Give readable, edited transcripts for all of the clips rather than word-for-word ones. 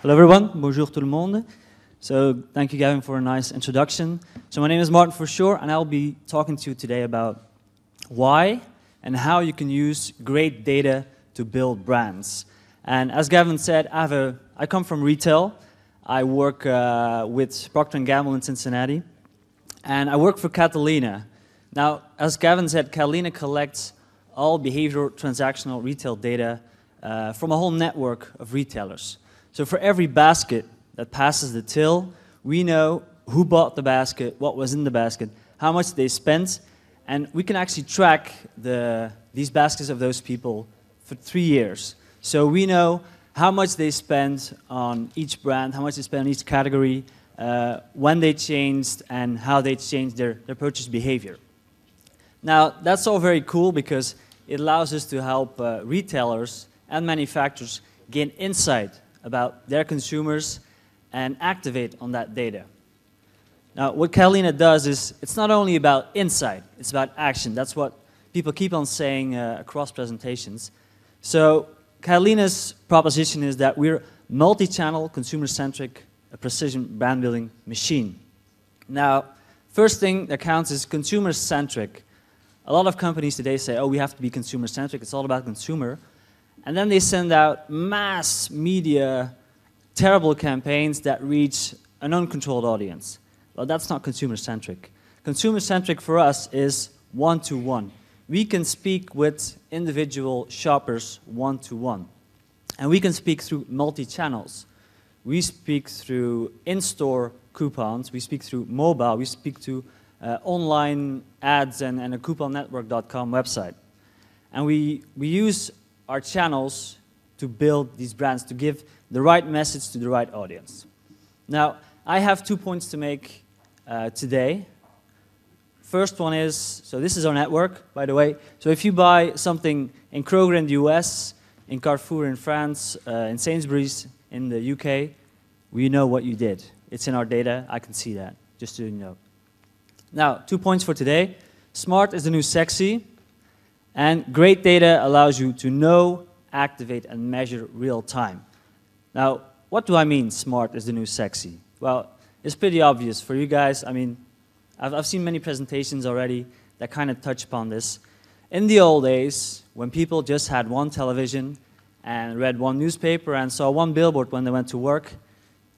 Hello everyone, bonjour tout le monde. So thank you Gavin for a nice introduction. So my name is Maarten Verschuere and I'll be talking to you today about why and how you can use great data to build brands. And as Gavin said, I come from retail. I work with Procter & Gamble in Cincinnati and I work for CATALINA. Now, as Gavin said, CATALINA collects all behavioral transactional retail data from a whole network of retailers. So for every basket that passes the till, we know who bought the basket, what was in the basket, how much they spent, and we can actually track these baskets of those people for 3 years. So we know how much they spent on each brand, how much they spent on each category, when they changed, and how they changed their purchase behavior. Now, that's all very cool because it allows us to help retailers and manufacturers gain insight about their consumers and activate on that data. Now, what CATALINA does is, it's not only about insight, it's about action. That's what people keep on saying across presentations. So, CATALINA's proposition is that we're multi-channel, consumer-centric, precision brand building machine. Now, first thing that counts is consumer-centric. A lot of companies today say, oh, we have to be consumer-centric, it's all about consumer. And then they send out mass media, terrible campaigns that reach an uncontrolled audience. Well, that's not consumer-centric. Consumer-centric for us is one-to-one. We can speak with individual shoppers one-to-one. And we can speak through multi-channels. We speak through in-store coupons, we speak through mobile, we speak to online ads and a couponnetwork.com website. And we use our channels to build these brands, to give the right message to the right audience. Now, I have 2 points to make today. First one is, so this is our network, by the way. So if you buy something in Kroger in the US, in Carrefour in France, in Sainsbury's in the UK, we know what you did. It's in our data, I can see that, just so you know. Now, 2 points for today. Smart is the new sexy. And great data allows you to know, activate, and measure real time. Now, what do I mean smart is the new sexy? Well, it's pretty obvious for you guys. I mean, I've seen many presentations already that kind of touch upon this. In the old days, when people just had one television and read one newspaper and saw one billboard when they went to work,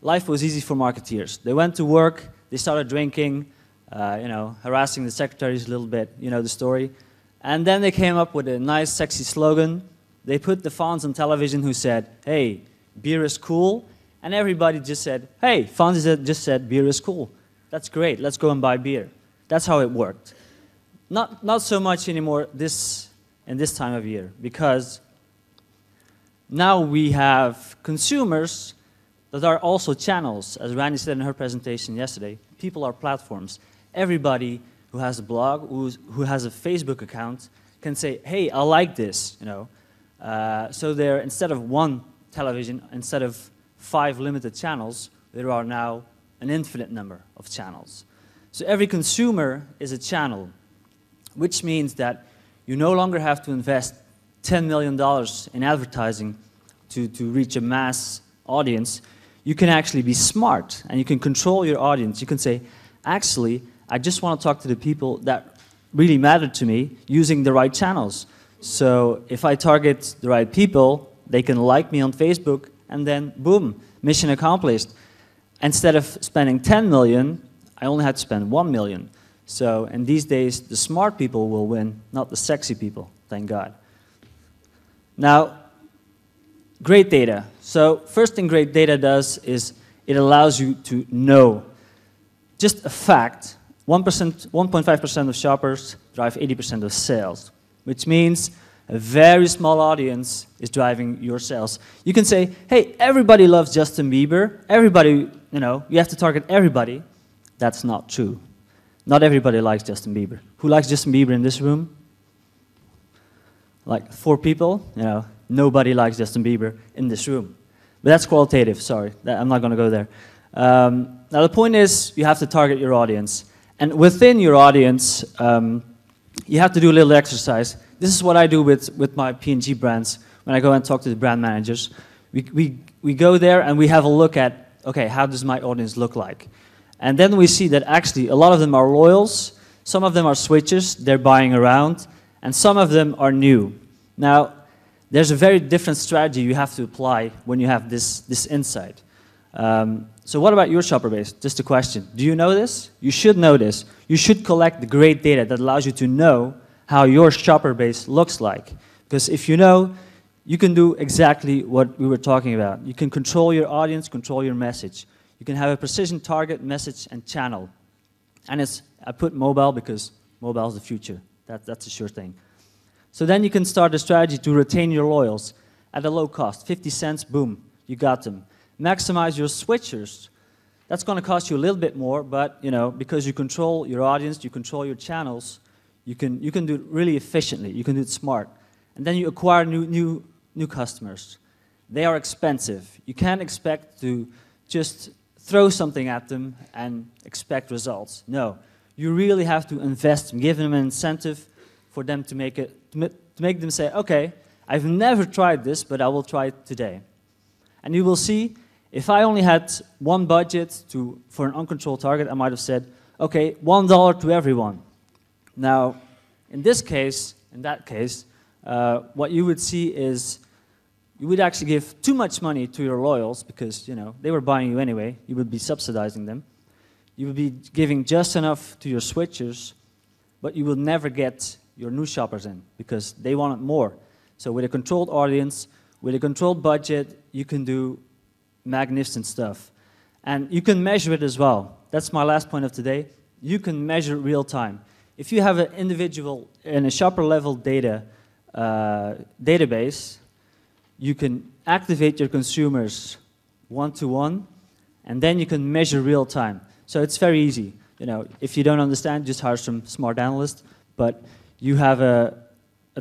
life was easy for marketeers. They went to work, they started drinking, harassing the secretaries a little bit, you know the story. And then they came up with a nice, sexy slogan. They put the fonts on television who said, hey, beer is cool. And everybody just said, hey, fonts just said beer is cool. That's great, let's go and buy beer. That's how it worked. Not so much anymore in this time of year, because now we have consumers that are also channels. As Randy said in her presentation yesterday, people are platforms. Everybody who has a blog, who has a Facebook account, can say, hey, I like this, you know. So there, instead of one television, instead of 5 limited channels, there are now an infinite number of channels. So every consumer is a channel, which means that you no longer have to invest $10 million in advertising to reach a mass audience. You can actually be smart, and you can control your audience. You can say, actually, I just want to talk to the people that really matter to me using the right channels. So if I target the right people, they can like me on Facebook, and then boom, mission accomplished. Instead of spending 10 million, I only had to spend 1 million. So in these days, the smart people will win, not the sexy people, thank God. Now, great data. So first thing great data does is it allows you to know just a fact. 1.5% of shoppers drive 80% of sales, which means a very small audience is driving your sales. You can say, hey, everybody loves Justin Bieber. Everybody, you have to target everybody. That's not true. Not everybody likes Justin Bieber. Who likes Justin Bieber in this room? Like 4 people? Nobody likes Justin Bieber in this room. But that's qualitative, sorry. I'm not going to go there. Now the point is, you have to target your audience. And within your audience, you have to do a little exercise. This is what I do with my P&G brands when I go and talk to the brand managers. we go there and we have a look at, okay, how does my audience look like? And then we see that actually a lot of them are loyals, some of them are switchers, they're buying around, and some of them are new. Now, there's a very different strategy you have to apply when you have this insight. So what about your shopper base? Just a question. Do you know this? You should know this. You should collect the great data that allows you to know how your shopper base looks like. Because if you know, you can do exactly what we were talking about. You can control your audience, control your message. You can have a precision target, message, and channel. And I put mobile because mobile is the future. That's a sure thing. So then you can start a strategy to retain your loyals at a low cost. 50 cents, boom, you got them. Maximize your switchers. That's going to cost you a little bit more, but you know, because you control your audience, you control your channels, you can do it really efficiently. You can do it smart. And then you acquire new customers. They are expensive. You can't expect to just throw something at them and expect results. No, you really have to invest, give them an incentive for them to make them say, okay, I've never tried this, but I will try it today. And you will see, if I only had one budget for an uncontrolled target, I might have said, okay, $1 to everyone. Now, in that case, what you would see is you would actually give too much money to your loyals because they were buying you anyway. You would be subsidizing them. You would be giving just enough to your switchers, but you will never get your new shoppers in because they wanted more. So with a controlled audience, with a controlled budget, you can do magnificent stuff. And you can measure it as well. That's my last point of today. You can measure real time. If you have an individual in a shopper level database, you can activate your consumers one-to-one, and then you can measure real time. So it's very easy. If you don't understand, just hire some smart analyst. But you have a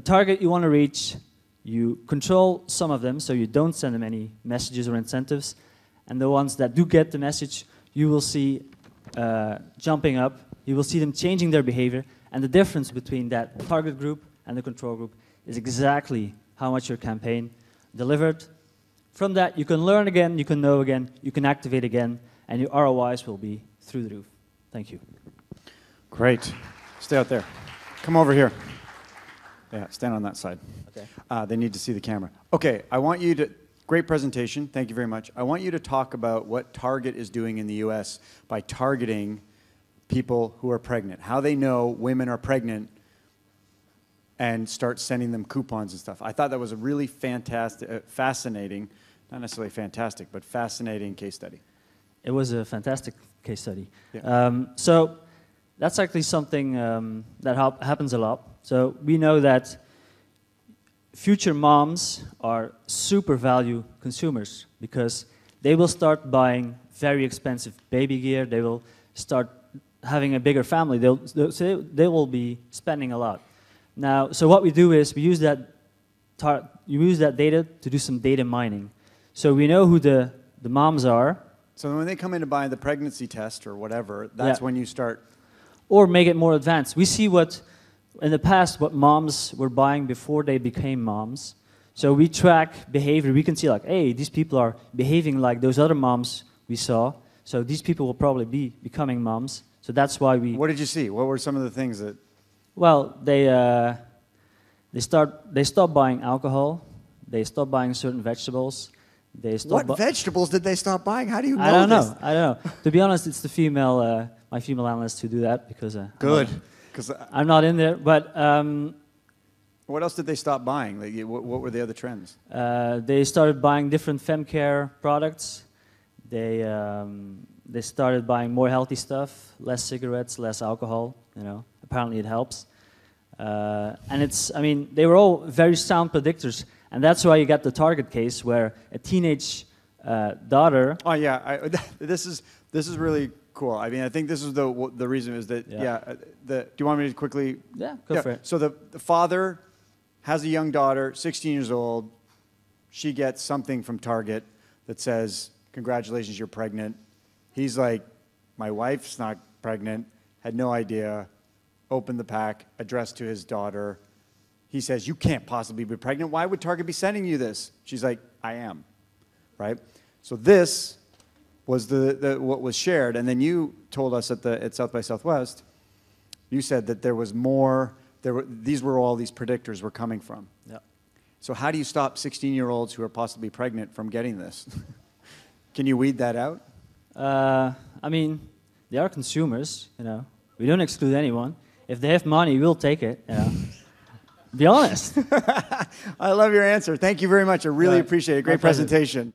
target you want to reach. You control some of them, so you don't send them any messages or incentives. And the ones that do get the message, you will see jumping up. You will see them changing their behavior. And the difference between that target group and the control group is exactly how much your campaign delivered. From that, you can learn again, you can know again, you can activate again, and your ROIs will be through the roof. Thank you. Great. Stay out there. Come over here. Yeah, stand on that side. Okay. They need to see the camera. Okay, I want you to, great presentation, thank you very much. I want you to talk about what Target is doing in the US by targeting people who are pregnant, how they know women are pregnant and start sending them coupons and stuff. I thought that was a really fantastic, fascinating, not necessarily fantastic, but fascinating case study. It was a fantastic case study. Yeah. So that's actually something that happens a lot. So we know that future moms are super value consumers because they will start buying very expensive baby gear. They will start having a bigger family. They will be spending a lot. Now, so what we do is we use that data to do some data mining. So we know who the moms are. So when they come in to buy the pregnancy test or whatever, that's when you start. Or make it more advanced. We see in the past what moms were buying before they became moms. So we track behavior. We can see like, hey, these people are behaving like those other moms we saw. So these people will probably be becoming moms. So that's why we. What did you see? What were some of the things that? Well, they stop buying alcohol. They stop buying certain vegetables. What vegetables did they stop buying? How do you know I don't this? know. I don't know. To be honest, it's the my female analysts who do that because good. I'm not in there. But what else did they stop buying? Like, what were the other trends? They started buying different fem care products. They started buying more healthy stuff, less cigarettes, less alcohol. Apparently it helps. And they were all very sound predictors. And that's why you got the Target case where a teenage daughter. Oh yeah, this is really cool. I mean, I think this is the reason is that do you want me to quickly? Yeah, go for it. So the father has a young daughter, 16 years old. She gets something from Target that says, "Congratulations, you're pregnant." He's like, "My wife's not pregnant. Had no idea." Opened the pack, addressed to his daughter. He says, "You can't possibly be pregnant. Why would Target be sending you this?" She's like, "I am." right? So this was what was shared, and then you told us at South by Southwest, you said that there was more. These were all these predictors were coming from. Yeah. So how do you stop 16-year-olds who are possibly pregnant from getting this? Can you weed that out? I mean, they are consumers, you know. We don't exclude anyone. If they have money, we'll take it, you know. Be honest. I love your answer. Thank you very much. I really appreciate it. Great presentation.